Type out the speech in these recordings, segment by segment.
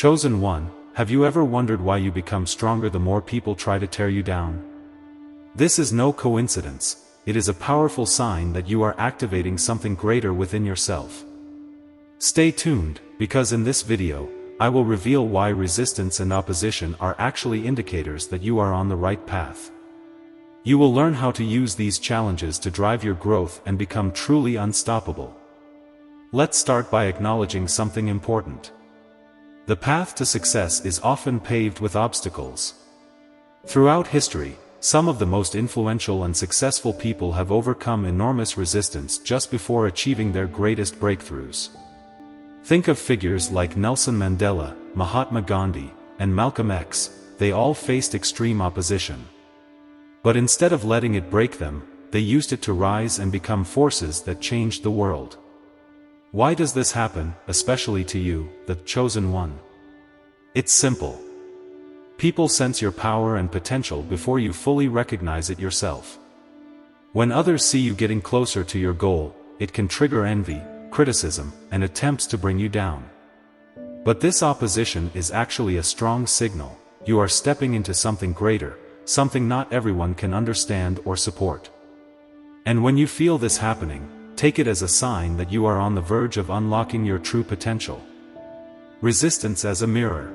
Chosen one, have you ever wondered why you become stronger the more people try to tear you down? This is no coincidence, it is a powerful sign that you are activating something greater within yourself. Stay tuned, because in this video, I will reveal why resistance and opposition are actually indicators that you are on the right path. You will learn how to use these challenges to drive your growth and become truly unstoppable. Let's start by acknowledging something important. The path to success is often paved with obstacles. Throughout history, some of the most influential and successful people have overcome enormous resistance just before achieving their greatest breakthroughs. Think of figures like Nelson Mandela, Mahatma Gandhi, and Malcolm X. They all faced extreme opposition. But instead of letting it break them, they used it to rise and become forces that changed the world. Why does this happen, especially to you, the chosen one? It's simple. People sense your power and potential before you fully recognize it yourself. When others see you getting closer to your goal, it can trigger envy, criticism, and attempts to bring you down. But this opposition is actually a strong signal. You are stepping into something greater, something not everyone can understand or support. And when you feel this happening, take it as a sign that you are on the verge of unlocking your true potential. Resistance as a mirror.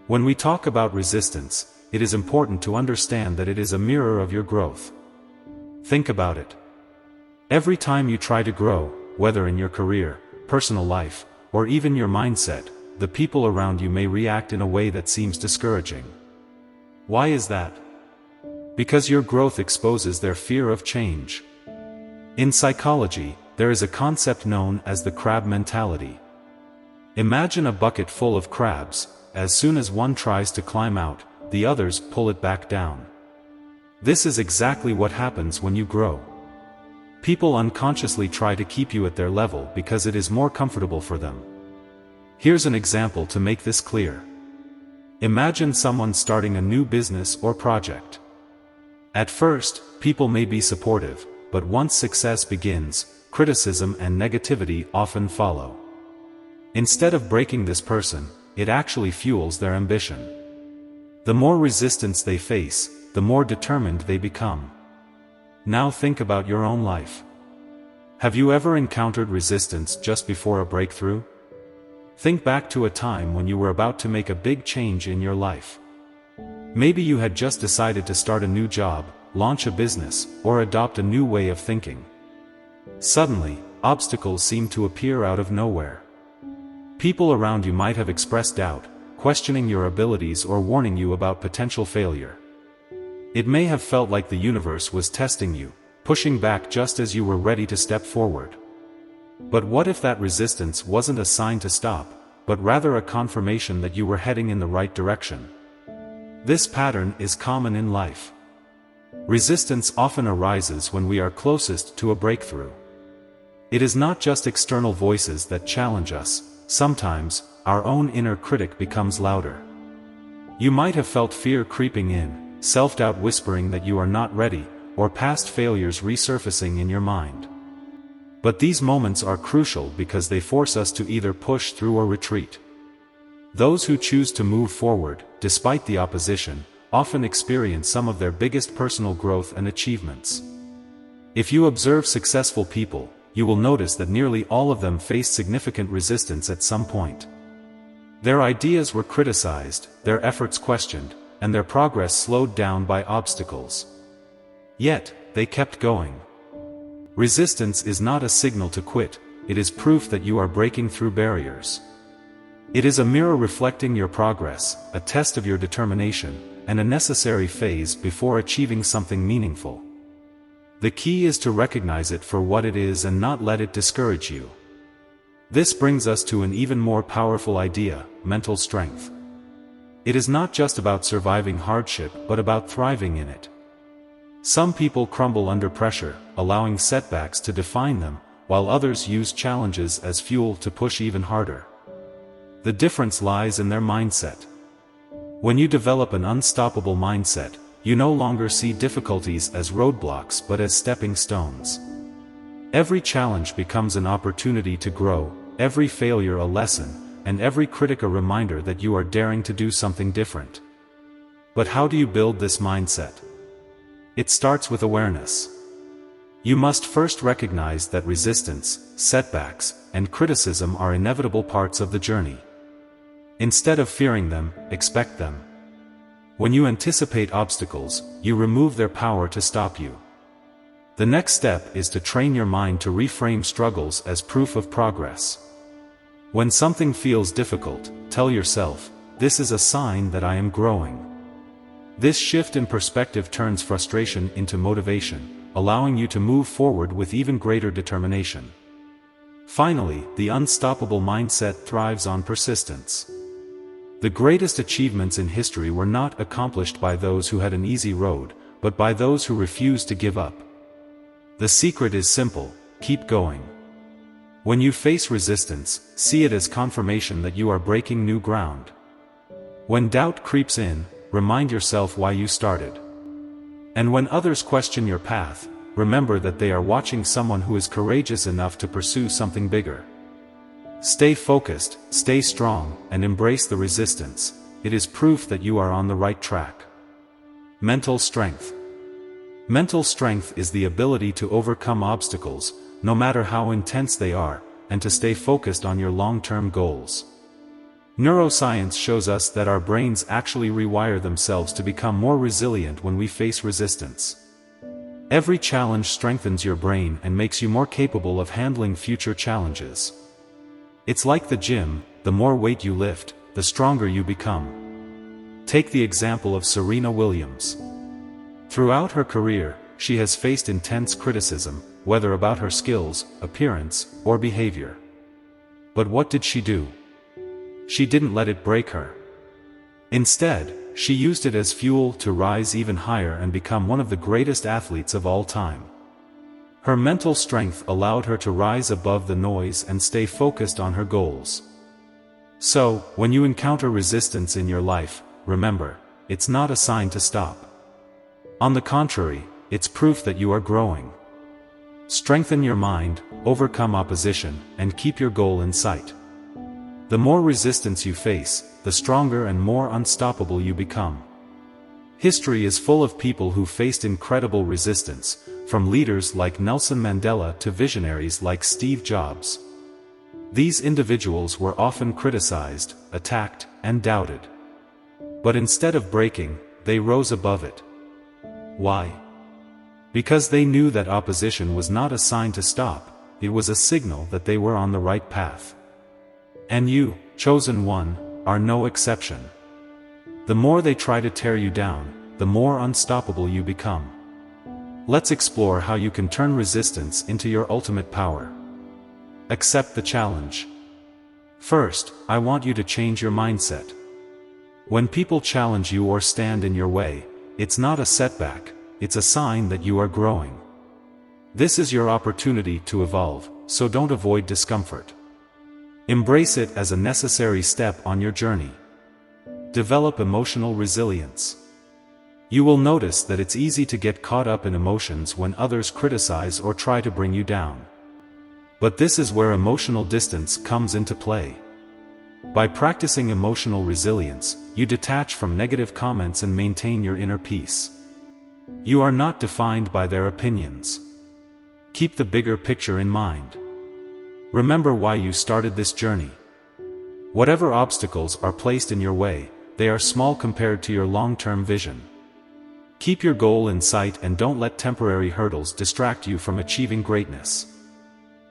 When we talk about resistance, it is important to understand that it is a mirror of your growth. Think about it. Every time you try to grow, whether in your career, personal life, or even your mindset, the people around you may react in a way that seems discouraging. Why is that? Because your growth exposes their fear of change. In psychology, there is a concept known as the crab mentality. Imagine a bucket full of crabs. As soon as one tries to climb out, the others pull it back down. This is exactly what happens when you grow. People unconsciously try to keep you at their level because it is more comfortable for them. Here's an example to make this clear. Imagine someone starting a new business or project. At first, people may be supportive, but once success begins, criticism and negativity often follow. Instead of breaking this person, it actually fuels their ambition. The more resistance they face, the more determined they become. Now think about your own life. Have you ever encountered resistance just before a breakthrough? Think back to a time when you were about to make a big change in your life. Maybe you had just decided to start a new job, launch a business, or adopt a new way of thinking. Suddenly, obstacles seem to appear out of nowhere. People around you might have expressed doubt, questioning your abilities or warning you about potential failure. It may have felt like the universe was testing you, pushing back just as you were ready to step forward. But what if that resistance wasn't a sign to stop, but rather a confirmation that you were heading in the right direction? This pattern is common in life. Resistance often arises when we are closest to a breakthrough. It is not just external voices that challenge us. Sometimes, our own inner critic becomes louder. You might have felt fear creeping in, self-doubt whispering that you are not ready, or past failures resurfacing in your mind. But these moments are crucial because they force us to either push through or retreat. Those who choose to move forward, despite the opposition, often experience some of their biggest personal growth and achievements. If you observe successful people, you will notice that nearly all of them faced significant resistance at some point. Their ideas were criticized, their efforts questioned, and their progress slowed down by obstacles. Yet, they kept going. Resistance is not a signal to quit, it is proof that you are breaking through barriers. It is a mirror reflecting your progress, a test of your determination, and a necessary phase before achieving something meaningful. The key is to recognize it for what it is and not let it discourage you. This brings us to an even more powerful idea: mental strength. It is not just about surviving hardship but about thriving in it. Some people crumble under pressure, allowing setbacks to define them, while others use challenges as fuel to push even harder. The difference lies in their mindset. When you develop an unstoppable mindset, you no longer see difficulties as roadblocks but as stepping stones. Every challenge becomes an opportunity to grow, every failure a lesson, and every critic a reminder that you are daring to do something different. But how do you build this mindset? It starts with awareness. You must first recognize that resistance, setbacks, and criticism are inevitable parts of the journey. Instead of fearing them, expect them. When you anticipate obstacles, you remove their power to stop you. The next step is to train your mind to reframe struggles as proof of progress. When something feels difficult, tell yourself, "This is a sign that I am growing." This shift in perspective turns frustration into motivation, allowing you to move forward with even greater determination. Finally, the unstoppable mindset thrives on persistence. The greatest achievements in history were not accomplished by those who had an easy road, but by those who refused to give up. The secret is simple: keep going. When you face resistance, see it as confirmation that you are breaking new ground. When doubt creeps in, remind yourself why you started. And when others question your path, remember that they are watching someone who is courageous enough to pursue something bigger. Stay focused, stay strong, and embrace the resistance. It is proof that you are on the right track. Mental strength. Mental strength is the ability to overcome obstacles, no matter how intense they are, and to stay focused on your long-term goals. Neuroscience shows us that our brains actually rewire themselves to become more resilient when we face resistance. Every challenge strengthens your brain and makes you more capable of handling future challenges. It's like the gym: the more weight you lift, the stronger you become. Take the example of Serena Williams. Throughout her career, she has faced intense criticism, whether about her skills, appearance, or behavior. But what did she do? She didn't let it break her. Instead, she used it as fuel to rise even higher and become one of the greatest athletes of all time. Her mental strength allowed her to rise above the noise and stay focused on her goals. So, when you encounter resistance in your life, remember, it's not a sign to stop. On the contrary, it's proof that you are growing. Strengthen your mind, overcome opposition, and keep your goal in sight. The more resistance you face, the stronger and more unstoppable you become. History is full of people who faced incredible resistance, from leaders like Nelson Mandela to visionaries like Steve Jobs. These individuals were often criticized, attacked, and doubted. But instead of breaking, they rose above it. Why? Because they knew that opposition was not a sign to stop, it was a signal that they were on the right path. And you, chosen one, are no exception. The more they try to tear you down, the more unstoppable you become. Let's explore how you can turn resistance into your ultimate power. Accept the challenge. First, I want you to change your mindset. When people challenge you or stand in your way, it's not a setback, it's a sign that you are growing. This is your opportunity to evolve, so don't avoid discomfort. Embrace it as a necessary step on your journey. Develop emotional resilience. You will notice that it's easy to get caught up in emotions when others criticize or try to bring you down. But this is where emotional distance comes into play. By practicing emotional resilience, you detach from negative comments and maintain your inner peace. You are not defined by their opinions. Keep the bigger picture in mind. Remember why you started this journey. Whatever obstacles are placed in your way, they are small compared to your long-term vision. Keep your goal in sight and don't let temporary hurdles distract you from achieving greatness.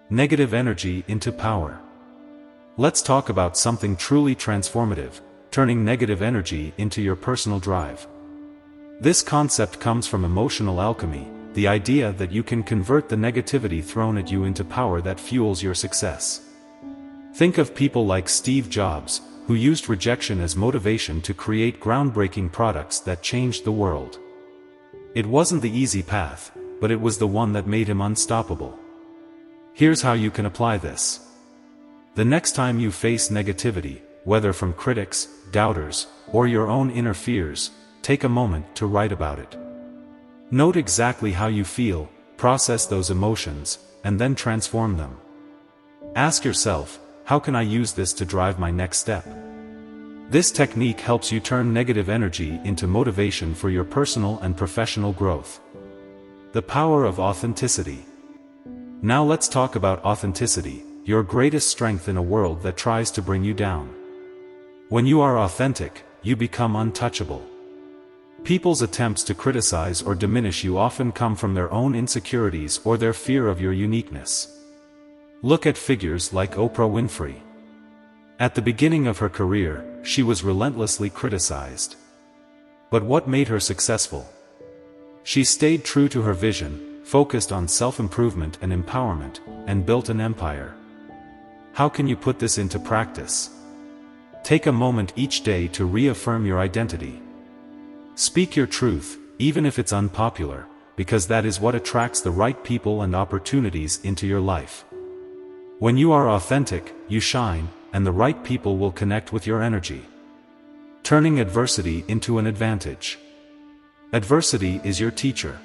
Negative energy into power. Let's talk about something truly transformative: turning negative energy into your personal drive. This concept comes from emotional alchemy, the idea that you can convert the negativity thrown at you into power that fuels your success. Think of people like Steve Jobs, who used rejection as motivation to create groundbreaking products that changed the world. It wasn't the easy path, but it was the one that made him unstoppable. Here's how you can apply this. The next time you face negativity, whether from critics, doubters, or your own inner fears, take a moment to write about it. Note exactly how you feel, process those emotions, and then transform them. Ask yourself, how can I use this to drive my next step? This technique helps you turn negative energy into motivation for your personal and professional growth. The power of authenticity. Now let's talk about authenticity, your greatest strength in a world that tries to bring you down. When you are authentic, you become untouchable. People's attempts to criticize or diminish you often come from their own insecurities or their fear of your uniqueness. Look at figures like Oprah Winfrey. At the beginning of her career, she was relentlessly criticized. But what made her successful? She stayed true to her vision, focused on self-improvement and empowerment, and built an empire. How can you put this into practice? Take a moment each day to reaffirm your identity. Speak your truth, even if it's unpopular, because that is what attracts the right people and opportunities into your life. When you are authentic, you shine, and the right people will connect with your energy. Turning adversity into an advantage. Adversity is your teacher.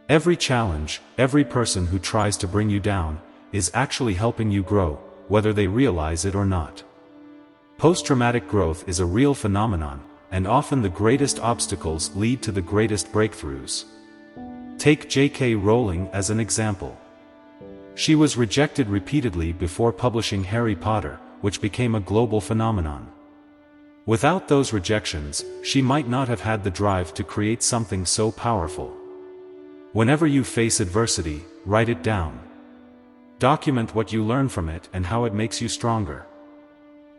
Every challenge, every person who tries to bring you down, is actually helping you grow, whether they realize it or not. Post-traumatic growth is a real phenomenon, and often the greatest obstacles lead to the greatest breakthroughs. Take J.K. Rowling as an example. She was rejected repeatedly before publishing Harry Potter, which became a global phenomenon. Without those rejections, she might not have had the drive to create something so powerful. Whenever you face adversity, write it down. Document what you learn from it and how it makes you stronger.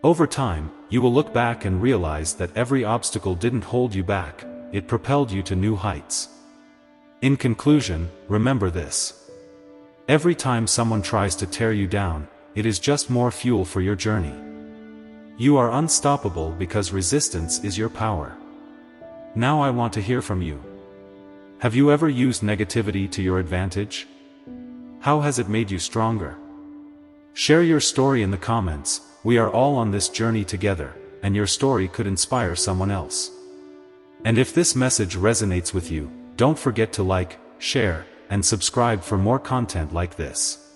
Over time, you will look back and realize that every obstacle didn't hold you back, it propelled you to new heights. In conclusion, remember this. Every time someone tries to tear you down, it is just more fuel for your journey. You are unstoppable because resistance is your power. Now I want to hear from you. Have you ever used negativity to your advantage? How has it made you stronger? Share your story in the comments. We are all on this journey together, and your story could inspire someone else. And if this message resonates with you, don't forget to like, share, and subscribe for more content like this.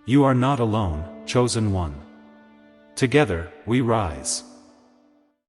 You are not alone, chosen one. Together, we rise.